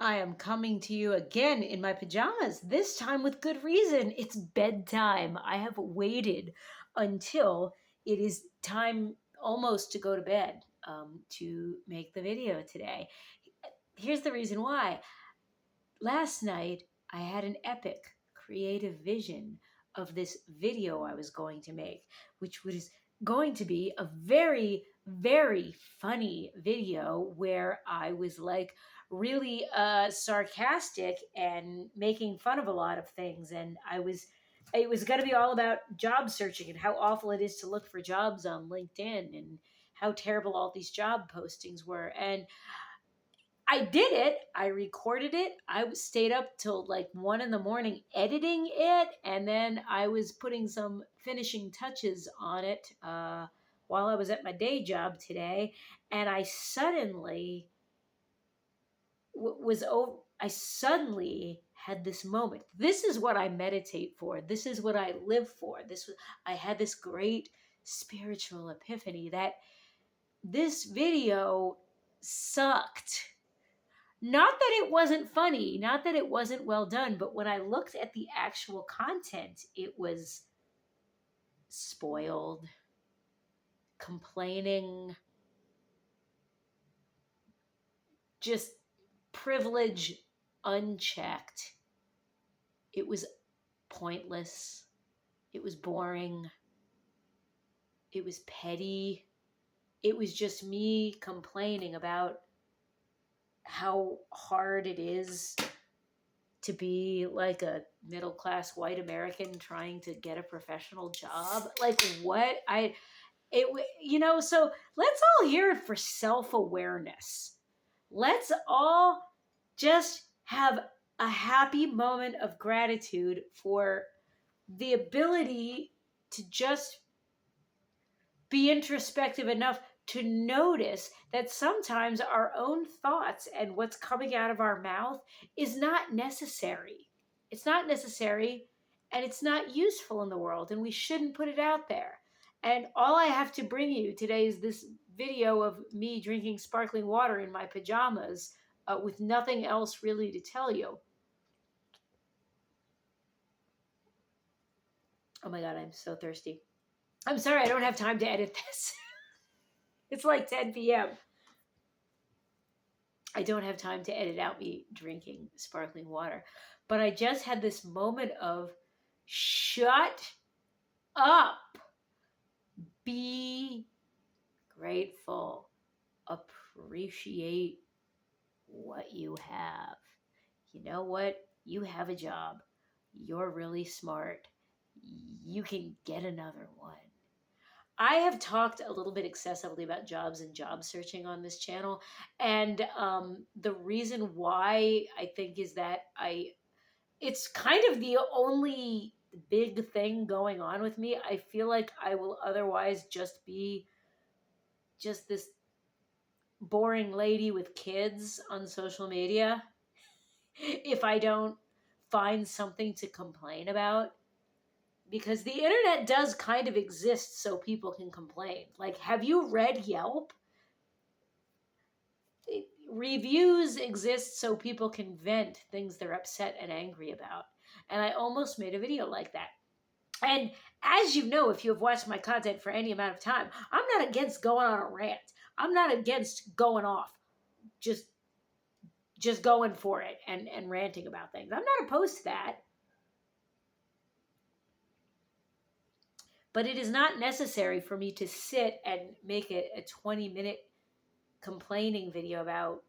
I am coming to you again in my pajamas, this time with good reason. It's bedtime. I have waited until it is time almost to go to bed to make the video today. Here's the reason why. Last night, I had an epic creative vision of this video I was going to make, which was going to be a very, very funny video where I was like really sarcastic and making fun of a lot of things. And it was going to be all about job searching and how awful it is to look for jobs on LinkedIn and how terrible all these job postings were. And I did it. I recorded it. Stayed up till like 1 a.m. editing it, and then I was putting some finishing touches on it while I was at my day job today. And I suddenly I suddenly had this moment. This is what I meditate for. This is what I live for. I had this great spiritual epiphany that this video sucked. Not that it wasn't funny, not that it wasn't well done, but when I looked at the actual content, it was spoiled, complaining, just privilege unchecked. It was pointless. It was boring. It was petty. It was just me complaining about how hard it is to be like a middle class white American trying to get a professional job. Like what? So let's all hear it for self-awareness. Let's all just have a happy moment of gratitude for the ability to just be introspective enough to notice that sometimes our own thoughts and what's coming out of our mouth is not necessary. It's not necessary and it's not useful in the world, and we shouldn't put it out there. And all I have to bring you today is this video of me drinking sparkling water in my pajamas with nothing else really to tell you. Oh my God, I'm so thirsty. I'm sorry, I don't have time to edit this. It's like 10 p.m. I don't have time to edit out me drinking sparkling water. But I just had this moment of shut up. Be grateful. Appreciate what you have. You know what? You have a job. You're really smart. You can get another one. I have talked a little bit excessively about jobs and job searching on this channel. And the reason why I think is that it's kind of the only big thing going on with me. I feel like I will otherwise just be just this boring lady with kids on social media if I don't find something to complain about. Because the internet does kind of exist so people can complain. Like, have you read Yelp? Reviews exist so people can vent things they're upset and angry about. And I almost made a video like that. And as you know, if you have watched my content for any amount of time, I'm not against going on a rant. I'm not against going off, just going for it and ranting about things. I'm not opposed to that. But it is not necessary for me to sit and make it a 20-minute complaining video about,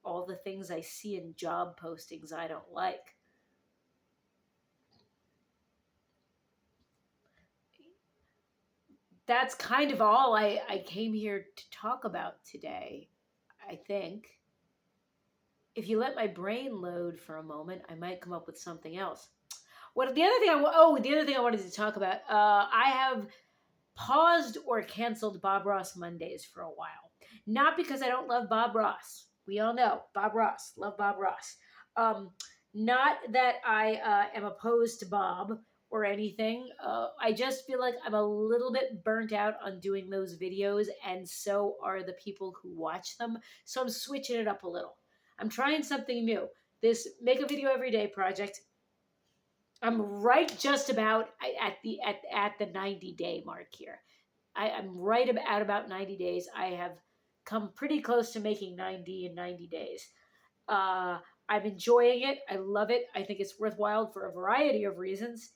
all the things I see in job postings I don't like. That's kind of all I came here to talk about today, I think. If you let my brain load for a moment, I might come up with something else. The other thing I wanted to talk about, I have paused or canceled Bob Ross Mondays for a while. Not because I don't love Bob Ross. We all know Bob Ross. Love Bob Ross. Not that I am opposed to Bob or anything. I just feel like I'm a little bit burnt out on doing those videos, and so are the people who watch them. So I'm switching it up a little. I'm trying something new. This make a video every day project. I'm right just about at the 90-day mark here. I'm right about 90 days. I have come pretty close to making 90 in 90 days. Uh, I'm enjoying it. I love it. I think it's worthwhile for a variety of reasons.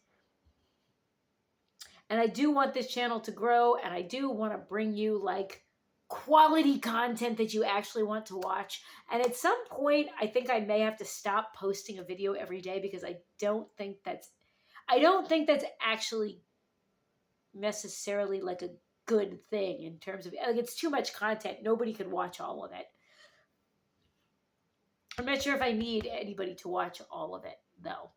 And I do want this channel to grow, and I do want to bring you like quality content that you actually want to watch. And at some point, I think I may have to stop posting a video every day because I don't think that's actually necessarily like a good thing in terms of like it's too much content. Nobody could watch all of it. I'm not sure if I need anybody to watch all of it though.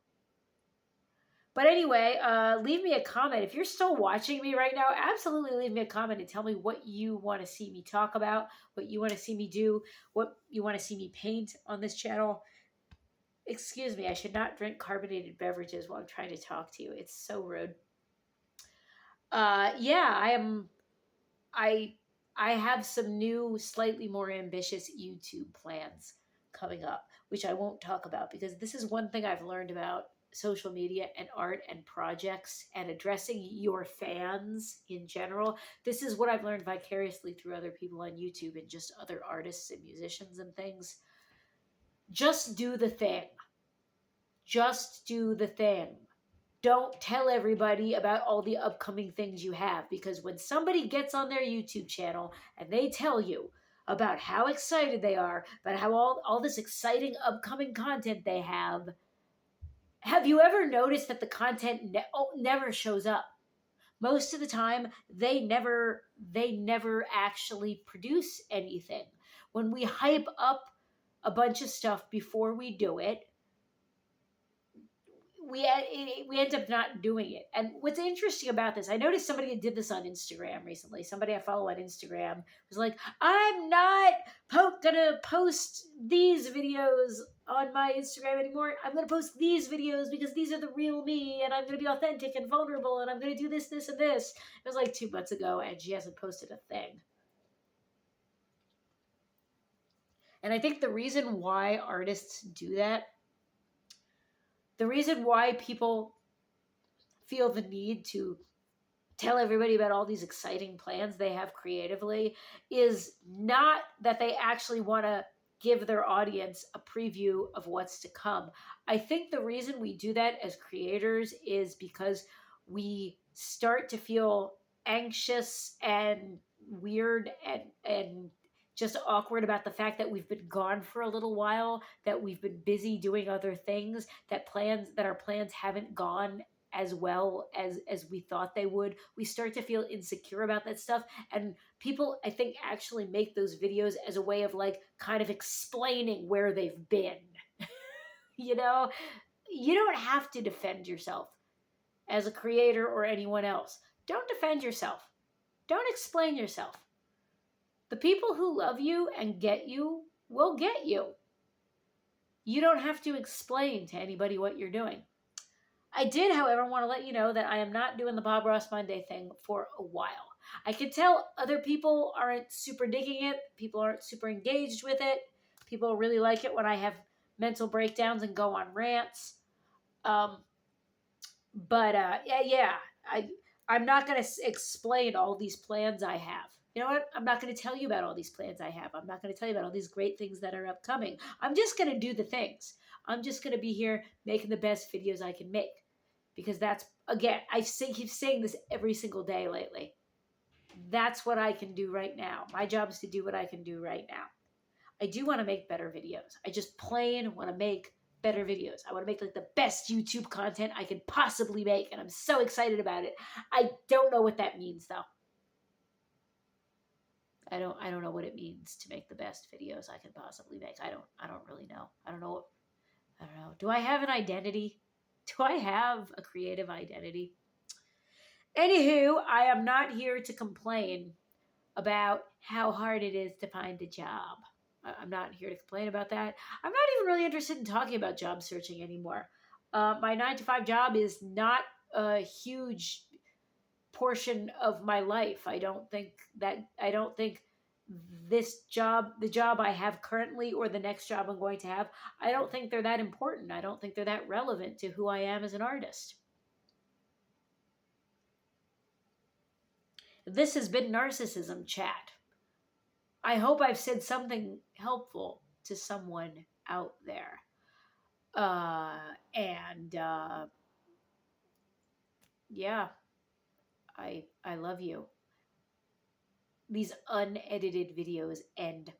But anyway, leave me a comment. If you're still watching me right now, absolutely leave me a comment and tell me what you want to see me talk about, what you want to see me do, what you want to see me paint on this channel. Excuse me, I should not drink carbonated beverages while I'm trying to talk to you. It's so rude. Yeah, I have some new, slightly more ambitious YouTube plans coming up, which I won't talk about because this is one thing I've learned about social media and art and projects and addressing your fans in general. This is what I've learned vicariously through other people on YouTube and just other artists and musicians and things. Just do the thing. Just do the thing. Don't tell everybody about all the upcoming things you have, because when somebody gets on their YouTube channel and they tell you about how excited they are, about how all this exciting upcoming content they have you ever noticed that the content never shows up? Most of the time, they never actually produce anything. When we hype up a bunch of stuff before we do it, we end up not doing it. And what's interesting about this, I noticed somebody did this on Instagram recently. Somebody I follow on Instagram was like, I'm not gonna post these videos on my Instagram anymore. I'm gonna post these videos because these are the real me, and I'm gonna be authentic and vulnerable, and I'm gonna do this, this, and this. It was like 2 months ago, and she hasn't posted a thing. And I think the reason why artists do that, the reason why people feel the need to tell everybody about all these exciting plans they have creatively is not that they actually want to give their audience a preview of what's to come. I think the reason we do that as creators is because we start to feel anxious and weird and just awkward about the fact that we've been gone for a little while, that we've been busy doing other things, that our plans haven't gone as well as we thought they would. We start to feel insecure about that stuff, and people, I think, actually make those videos as a way of like kind of explaining where they've been. You know, you don't have to defend yourself as a creator or anyone else. Don't defend yourself. Don't explain yourself. The people who love you and get you will get you. You don't have to explain to anybody what you're doing. I did, however, want to let you know that I am not doing the Bob Ross Monday thing for a while. I can tell other people aren't super digging it. People aren't super engaged with it. People really like it when I have mental breakdowns and go on rants. I'm not going to explain all these plans I have. You know what? I'm not going to tell you about all these plans I have. I'm not going to tell you about all these great things that are upcoming. I'm just going to do the things. I'm just going to be here making the best videos I can make. Because that's, again, keep saying this every single day lately. That's what I can do right now. My job is to do what I can do right now. I do want to make better videos. I just plain want to make better videos. I want to make like the best YouTube content I can possibly make, and I'm so excited about it. I don't know what that means though. I don't know what it means to make the best videos I can possibly make. I don't really know. I don't know. Do I have an identity? Do I have a creative identity? Anywho, I am not here to complain about how hard it is to find a job. I'm not here to complain about that. I'm not even really interested in talking about job searching anymore. My 9-to-5 job is not a huge portion of my life. I don't think this job, the job I have currently, or the next job I'm going to have, I don't think they're that important. I don't think they're that relevant to who I am as an artist. This has been Narcissism Chat. I hope I've said something helpful to someone out there. And yeah, I love you. These unedited videos end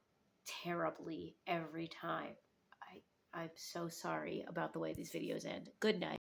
terribly every time. I'm so sorry about the way these videos end. Good night.